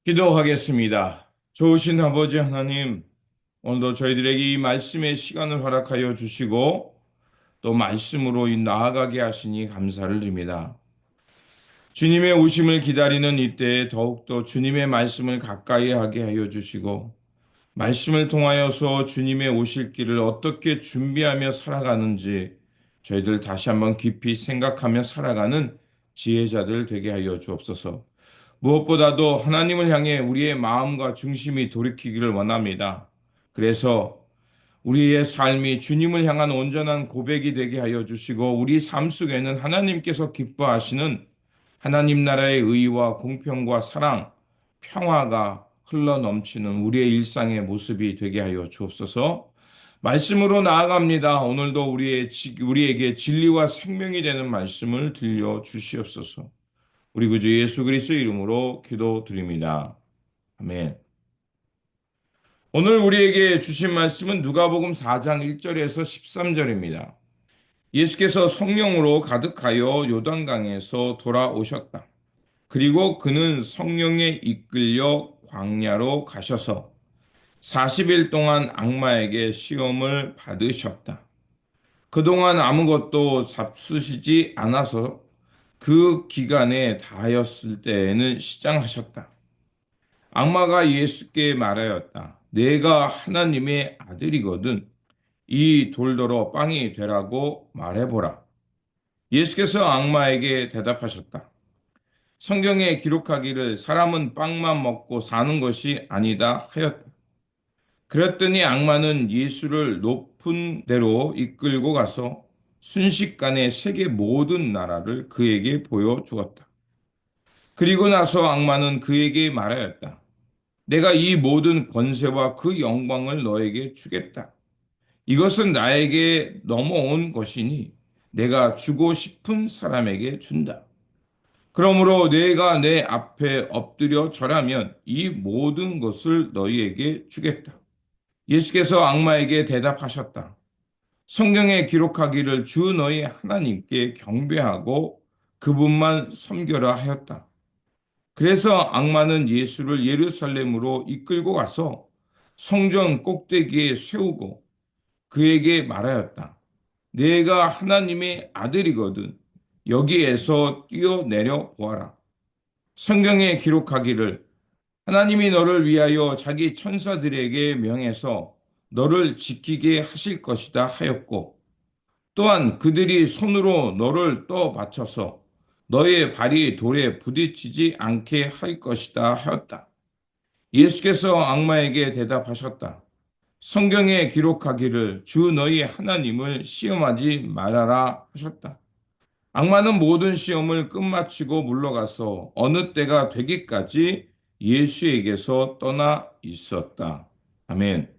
기도하겠습니다. 좋으신 아버지 하나님, 오늘도 저희들에게 이 말씀의 시간을 허락하여 주시고 또 말씀으로 나아가게 하시니 감사를 드립니다. 주님의 오심을 기다리는 이때에 더욱더 주님의 말씀을 가까이 하게 하여 주시고 말씀을 통하여서 주님의 오실 길을 어떻게 준비하며 살아가는지 저희들 다시 한번 깊이 생각하며 살아가는 지혜자들 되게 하여 주옵소서. 무엇보다도 하나님을 향해 우리의 마음과 중심이 돌이키기를 원합니다. 그래서 우리의 삶이 주님을 향한 온전한 고백이 되게 하여 주시고 우리 삶 속에는 하나님께서 기뻐하시는 하나님 나라의 의와 공평과 사랑, 평화가 흘러 넘치는 우리의 일상의 모습이 되게 하여 주옵소서. 말씀으로 나아갑니다. 오늘도 우리에게 진리와 생명이 되는 말씀을 들려 주시옵소서. 우리 구주 예수 그리스도 이름으로 기도드립니다. 아멘. 오늘 우리에게 주신 말씀은 누가복음 4장 1절에서 13절입니다. 예수께서 성령으로 가득하여 요단강에서 돌아오셨다. 그리고 그는 성령에 이끌려 광야로 가셔서 40일 동안 악마에게 시험을 받으셨다. 그동안 아무것도 잡수시지 않아서 그 기간에 다하였을 때에는 시장하셨다. 악마가 예수께 말하였다. 내가 하나님의 아들이거든 이 돌더러 빵이 되라고 말해보라. 예수께서 악마에게 대답하셨다. 성경에 기록하기를 사람은 빵만 먹고 사는 것이 아니다 하였다. 그랬더니 악마는 예수를 높은 데로 이끌고 가서 순식간에 세계 모든 나라를 그에게 보여주었다. 그리고 나서 악마는 그에게 말하였다. 내가 이 모든 권세와 그 영광을 너에게 주겠다. 이것은 나에게 넘어온 것이니 내가 주고 싶은 사람에게 준다. 그러므로 내가 내 앞에 엎드려 절하면 이 모든 것을 너희에게 주겠다. 예수께서 악마에게 대답하셨다. 성경에 기록하기를 주 너희 하나님께 경배하고 그분만 섬겨라 하였다. 그래서 악마는 예수를 예루살렘으로 이끌고 가서 성전 꼭대기에 세우고 그에게 말하였다. 내가 하나님의 아들이거든 여기에서 뛰어내려 보아라. 성경에 기록하기를 하나님이 너를 위하여 자기 천사들에게 명해서 너를 지키게 하실 것이다 하였고 또한 그들이 손으로 너를 떠 받쳐서 너의 발이 돌에 부딪히지 않게 할 것이다 하였다. 예수께서 악마에게 대답하셨다. 성경에 기록하기를 주 너희 하나님을 시험하지 말아라 하셨다. 악마는 모든 시험을 끝마치고 물러가서 어느 때가 되기까지 예수에게서 떠나 있었다. 아멘.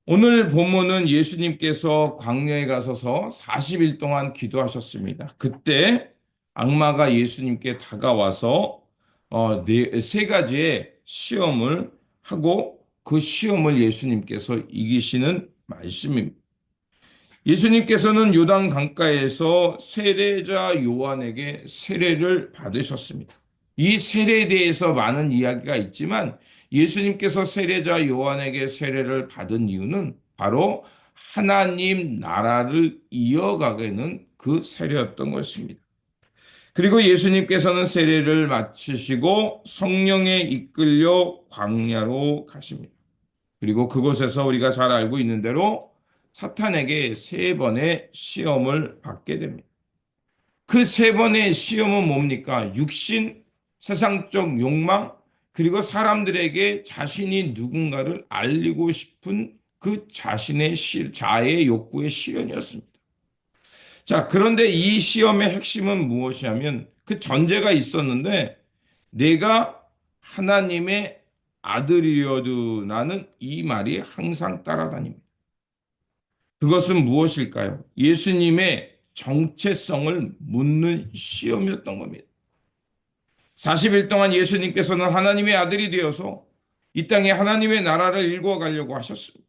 오늘 본문은 예수님께서 광야에 가셔서 40일 동안 기도하셨습니다. 그때 악마가 예수님께 다가와서 세 가지의 시험을 하고 그 시험을 예수님께서 이기시는 말씀입니다. 예수님께서는 요단 강가에서 세례자 요한에게 세례를 받으셨습니다. 이 세례에 대해서 많은 이야기가 있지만 예수님께서 세례자 요한에게 세례를 받은 이유는 바로 하나님 나라를 이어가게는 그 세례였던 것입니다. 그리고 예수님께서는 세례를 마치시고 성령에 이끌려 광야로 가십니다. 그리고 그곳에서 우리가 잘 알고 있는 대로 사탄에게 세 번의 시험을 받게 됩니다. 그 세 번의 시험은 뭡니까? 육신, 세상적 욕망, 그리고 사람들에게 자신이 누군가를 알리고 싶은 그 자신의 자아의 욕구의 실현이었습니다. 자, 그런데 이 시험의 핵심은 무엇이냐면 그 전제가 있었는데 내가 하나님의 아들이어도 나는 이 말이 항상 따라다닙니다. 그것은 무엇일까요? 예수님의 정체성을 묻는 시험이었던 겁니다. 40일 동안 예수님께서는 하나님의 아들이 되어서 이 땅에 하나님의 나라를 일궈가려고 하셨습니다.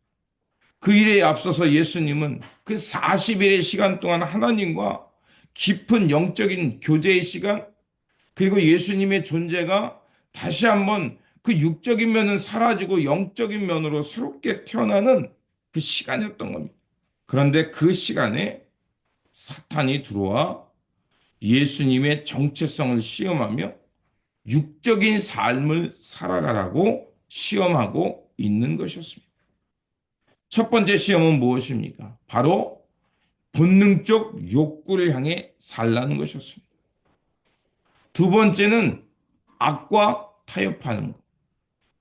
그 일에 앞서서 예수님은 그 40일의 시간 동안 하나님과 깊은 영적인 교제의 시간, 그리고 예수님의 존재가 다시 한번 그 육적인 면은 사라지고 영적인 면으로 새롭게 태어나는 그 시간이었던 겁니다. 그런데 그 시간에 사탄이 들어와 예수님의 정체성을 시험하며 육적인 삶을 살아가라고 시험하고 있는 것이었습니다. 첫 번째 시험은 무엇입니까? 바로 본능적 욕구를 향해 살라는 것이었습니다. 두 번째는 악과 타협하는 것.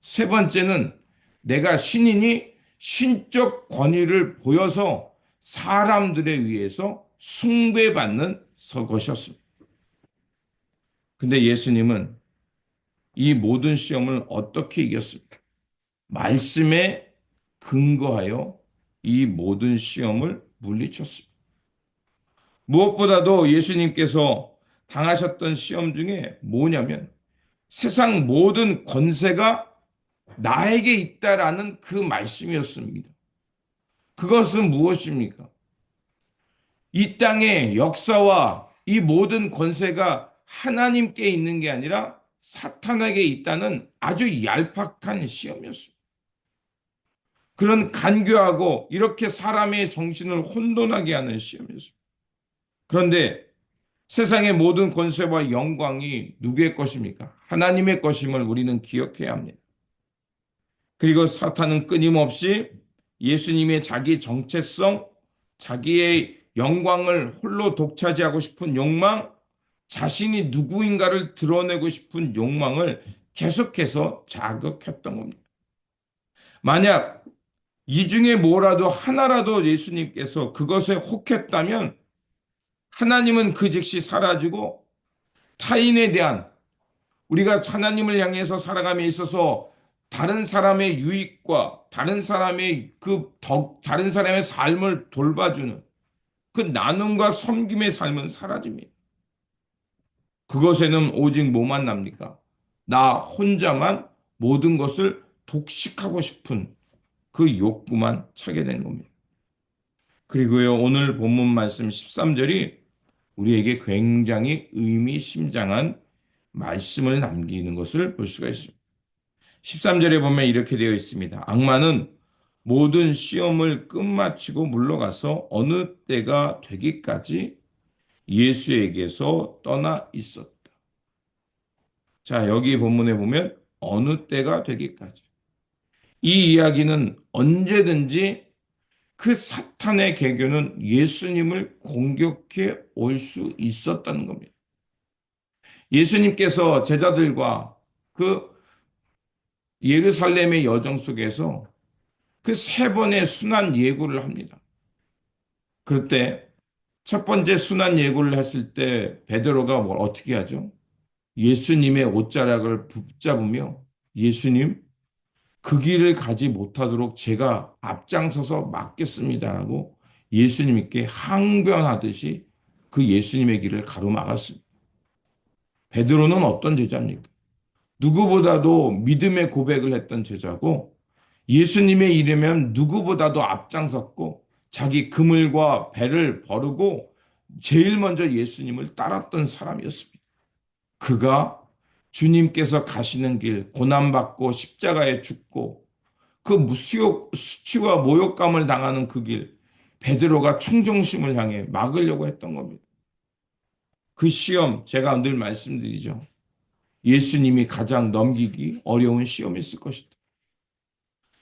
세 번째는 내가 신이니 신적 권위를 보여서 사람들에 의해서 숭배받는 것이었습니다. 근데 예수님은 이 모든 시험을 어떻게 이겼습니까? 말씀에 근거하여 이 모든 시험을 물리쳤습니다. 무엇보다도 예수님께서 당하셨던 시험 중에 뭐냐면 세상 모든 권세가 나에게 있다라는 그 말씀이었습니다. 그것은 무엇입니까? 이 땅의 역사와 이 모든 권세가 하나님께 있는 게 아니라 사탄에게 있다는 아주 얄팍한 시험이었습니다. 그런 간교하고 이렇게 사람의 정신을 혼돈하게 하는 시험이었습니다. 그런데 세상의 모든 권세와 영광이 누구의 것입니까? 하나님의 것임을 우리는 기억해야 합니다. 그리고 사탄은 끊임없이 예수님의 자기 정체성, 자기의 영광을 홀로 독차지하고 싶은 욕망, 자신이 누구인가를 드러내고 싶은 욕망을 계속해서 자극했던 겁니다. 만약 이 중에 뭐라도 하나라도 예수님께서 그것에 혹했다면 하나님은 그 즉시 사라지고 타인에 대한 우리가 하나님을 향해서 살아감에 있어서 다른 사람의 유익과 다른 사람의 다른 사람의 삶을 돌봐주는 그 나눔과 섬김의 삶은 사라집니다. 그것에는 오직 뭐만 납니까? 나 혼자만 모든 것을 독식하고 싶은 그 욕구만 차게 된 겁니다. 그리고요, 오늘 본문 말씀 13절이 우리에게 굉장히 의미심장한 말씀을 남기는 것을 볼 수가 있습니다. 13절에 보면 이렇게 되어 있습니다. 악마는 모든 시험을 끝마치고 물러가서 어느 때가 되기까지 예수에게서 떠나 있었다. 자, 여기 본문에 보면 어느 때가 되기까지. 이 이야기는 언제든지 그 사탄의 계교는 예수님을 공격해 올 수 있었다는 겁니다. 예수님께서 제자들과 그 예루살렘의 여정 속에서 그 세 번의 순환 예고를 합니다. 그때 첫 번째 순환 예고를 했을 때 베드로가 어떻게 하죠? 예수님의 옷자락을 붙잡으며 예수님 그 길을 가지 못하도록 제가 앞장서서 막겠습니다라고 예수님께 항변하듯이 그 예수님의 길을 가로막았습니다. 베드로는 어떤 제자입니까? 누구보다도 믿음의 고백을 했던 제자고 예수님의 이름은 누구보다도 앞장섰고 자기 그물과 배를 버리고 제일 먼저 예수님을 따랐던 사람이었습니다. 그가 주님께서 가시는 길, 고난받고 십자가에 죽고 그 수치와 모욕감을 당하는 그 길, 베드로가 충정심을 향해 막으려고 했던 겁니다. 그 시험, 제가 늘 말씀드리죠. 예수님이 가장 넘기기 어려운 시험이었을 것이다.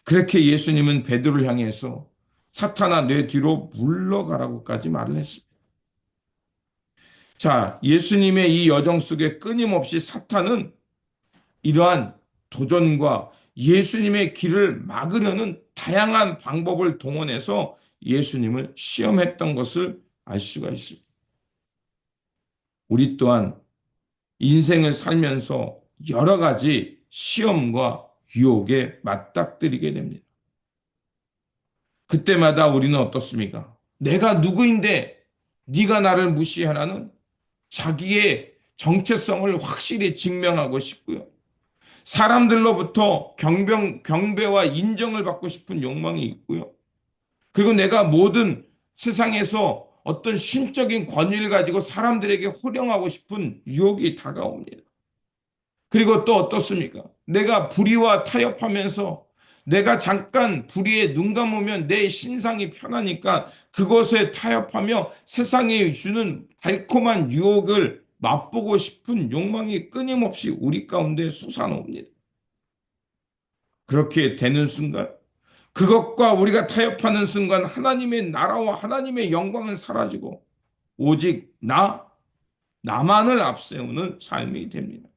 그렇게 예수님은 베드로를 향해서 사탄아 내 뒤로 물러가라고까지 말을 했습니다. 자, 예수님의 이 여정 속에 끊임없이 사탄은 이러한 도전과 예수님의 길을 막으려는 다양한 방법을 동원해서 예수님을 시험했던 것을 알 수가 있습니다. 우리 또한 인생을 살면서 여러 가지 시험과 유혹에 맞닥뜨리게 됩니다. 그때마다 우리는 어떻습니까? 내가 누구인데 네가 나를 무시하라는 자기의 정체성을 확실히 증명하고 싶고요. 사람들로부터 경배와 인정을 받고 싶은 욕망이 있고요. 그리고 내가 모든 세상에서 어떤 신적인 권위를 가지고 사람들에게 호령하고 싶은 유혹이 다가옵니다. 그리고 또 어떻습니까? 내가 불의와 타협하면서 내가 잠깐 불의에 눈 감으면 내 신상이 편하니까 그것에 타협하며 세상이 주는 달콤한 유혹을 맛보고 싶은 욕망이 끊임없이 우리 가운데 솟아나옵니다. 그렇게 되는 순간, 그것과 우리가 타협하는 순간 하나님의 나라와 하나님의 영광은 사라지고 오직 나만을 앞세우는 삶이 됩니다.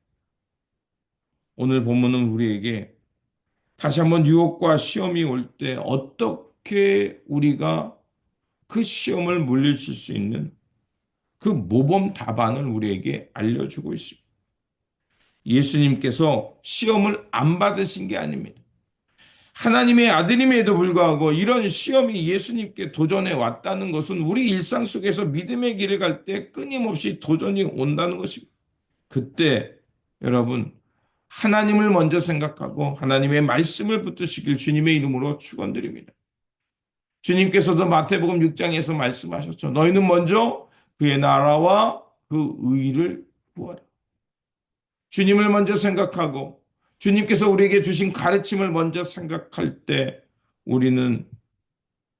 오늘 본문은 우리에게 다시 한번 유혹과 시험이 올 때 어떻게 우리가 그 시험을 물리칠 수 있는 그 모범 답안을 우리에게 알려주고 있습니다. 예수님께서 시험을 안 받으신 게 아닙니다. 하나님의 아들임에도 불구하고 이런 시험이 예수님께 도전해 왔다는 것은 우리 일상 속에서 믿음의 길을 갈 때 끊임없이 도전이 온다는 것입니다. 그때 여러분 하나님을 먼저 생각하고 하나님의 말씀을 붙드시길 주님의 이름으로 축원드립니다. 주님께서도 마태복음 6장에서 말씀하셨죠. 너희는 먼저 그의 나라와 그 의를 구하라. 주님을 먼저 생각하고 주님께서 우리에게 주신 가르침을 먼저 생각할 때 우리는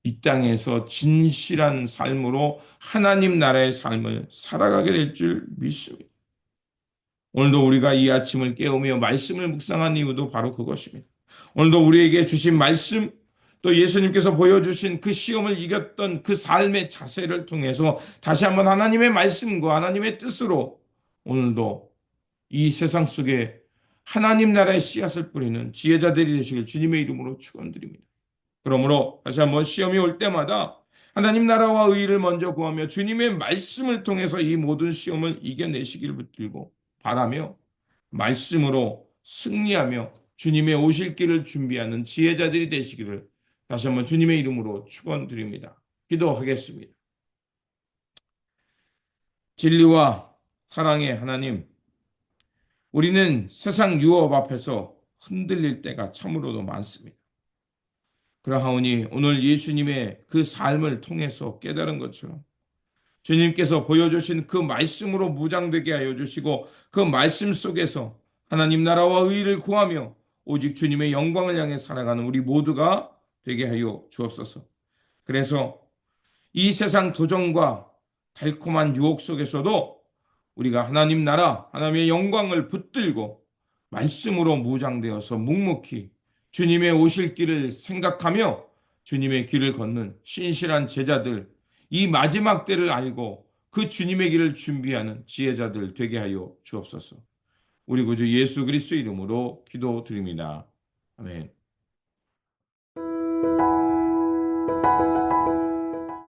이 땅에서 진실한 삶으로 하나님 나라의 삶을 살아가게 될 줄 믿습니다. 오늘도 우리가 이 아침을 깨우며 말씀을 묵상한 이유도 바로 그것입니다. 오늘도 우리에게 주신 말씀, 또 예수님께서 보여주신 그 시험을 이겼던 그 삶의 자세를 통해서 다시 한번 하나님의 말씀과 하나님의 뜻으로 오늘도 이 세상 속에 하나님 나라의 씨앗을 뿌리는 지혜자들이 되시길 주님의 이름으로 축원드립니다. 그러므로 다시 한번 시험이 올 때마다 하나님 나라와 의의를 먼저 구하며 주님의 말씀을 통해서 이 모든 시험을 이겨내시길 붙들고 바라며 말씀으로 승리하며 주님의 오실 길을 준비하는 지혜자들이 되시기를 다시 한번 주님의 이름으로 축원드립니다. 기도하겠습니다. 진리와 사랑의 하나님, 우리는 세상 유업 앞에서 흔들릴 때가 참으로도 많습니다. 그러하오니 오늘 예수님의 그 삶을 통해서 깨달은 것처럼 주님께서 보여주신 그 말씀으로 무장되게 하여 주시고 그 말씀 속에서 하나님 나라와 의의를 구하며 오직 주님의 영광을 향해 살아가는 우리 모두가 되게 하여 주옵소서. 그래서 이 세상 도전과 달콤한 유혹 속에서도 우리가 하나님 나라, 하나님의 영광을 붙들고 말씀으로 무장되어서 묵묵히 주님의 오실 길을 생각하며 주님의 길을 걷는 신실한 제자들, 이 마지막 때를 알고 그 주님의 길을 준비하는 지혜자들 되게 하여 주옵소서. 우리 구주 예수 그리스도 이름으로 기도드립니다. 아멘.